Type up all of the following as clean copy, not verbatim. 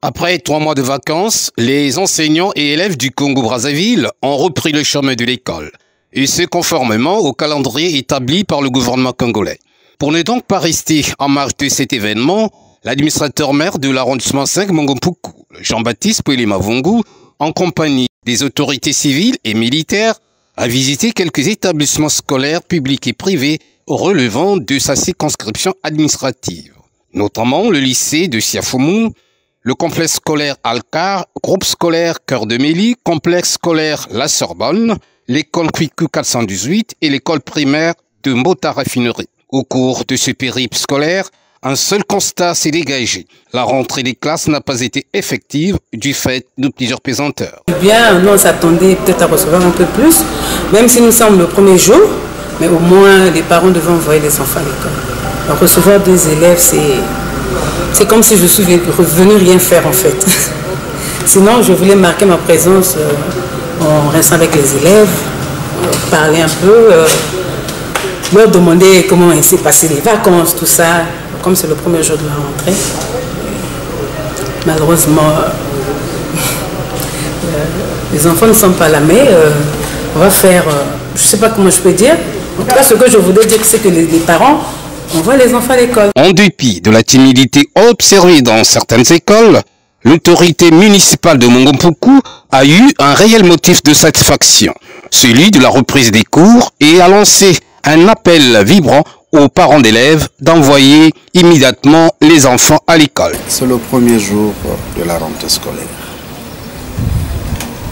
Après 3 mois de vacances, les enseignants et élèves du Congo-Brazzaville ont repris le chemin de l'école, et ce conformément au calendrier établi par le gouvernement congolais. Pour ne donc pas rester en marge de cet événement, l'administrateur maire de l'arrondissement 5 Mongompuku, Jean-Baptiste Pouele Mavungu, en compagnie des autorités civiles et militaires, a visité quelques établissements scolaires publics et privés relevant de sa circonscription administrative, notamment le lycée de Siafoumou, le complexe scolaire Alcar, groupe scolaire Cœur de Méli, complexe scolaire La Sorbonne, l'école Kwiku 418 et l'école primaire de Mbota Raffinerie. Au cours de ce périple scolaire, un seul constat s'est dégagé. La rentrée des classes n'a pas été effective du fait de plusieurs pesanteurs. Bien, nous on s'attendait peut-être à recevoir un peu plus, même si nous sommes le premier jour, mais au moins les parents devaient envoyer les enfants à l'école. Donc, recevoir des élèves, c'est comme si je suis revenu rien faire en fait. Sinon, je voulais marquer ma présence en restant avec les élèves, parler un peu, leur demander comment s'est passé les vacances, tout ça. Comme c'est le premier jour de la rentrée, malheureusement, les enfants ne sont pas là, mais on va faire, je ne sais pas comment je peux dire. En tout cas, ce que je voudrais dire, c'est que les parents envoient les enfants à l'école. En dépit de la timidité observée dans certaines écoles, l'autorité municipale de Mongompuku a eu un réel motif de satisfaction, celui de la reprise des cours, et a lancé un appel vibrant aux parents d'élèves d'envoyer immédiatement les enfants à l'école. C'est le premier jour de la rentrée scolaire.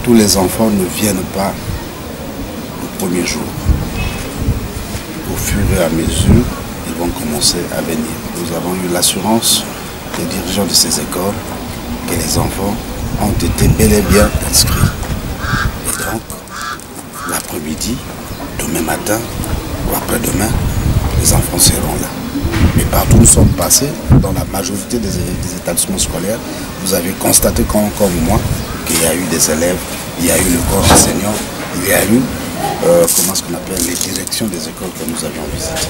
Tous les enfants ne viennent pas le premier jour. Au fur et à mesure, ils vont commencer à venir. Nous avons eu l'assurance des dirigeants de ces écoles que les enfants ont été bel et bien inscrits. Et donc, l'après-midi, demain matin ou après-demain, les enfants seront là. Mais partout où nous sommes passés, dans la majorité des établissements scolaires, vous avez constaté comme moi qu'il y a eu des élèves, il y a eu le corps enseignant, il y a eu, comment est-ce qu'on appelle, les directions des écoles que nous avions visitées.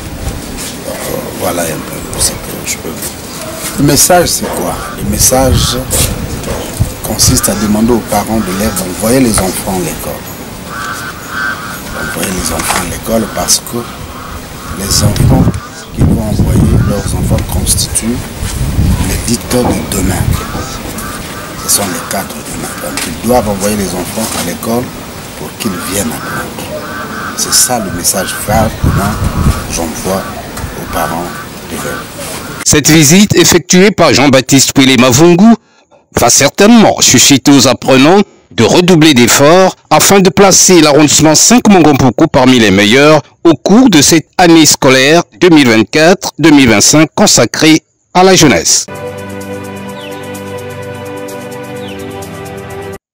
Voilà un peu ce que je peux dire. Le message, c'est quoi? Le message consiste à demander aux parents d'élèves d'envoyer les enfants à l'école. Envoyer les enfants à l'école parce que les enfants qu'ils vont envoyer, leurs enfants constituent les dicteurs de demain. Ce sont les cadres de demain. Donc ils doivent envoyer les enfants à l'école pour qu'ils viennent apprendre. C'est ça le message phare que j'envoie aux parents d'élèves. Cette visite effectuée par Jean-Baptiste Pouele Mavungu va certainement susciter aux apprenants de redoubler d'efforts afin de placer l'arrondissement 5 Mongompuku parmi les meilleurs au cours de cette année scolaire 2024-2025 consacrée à la jeunesse.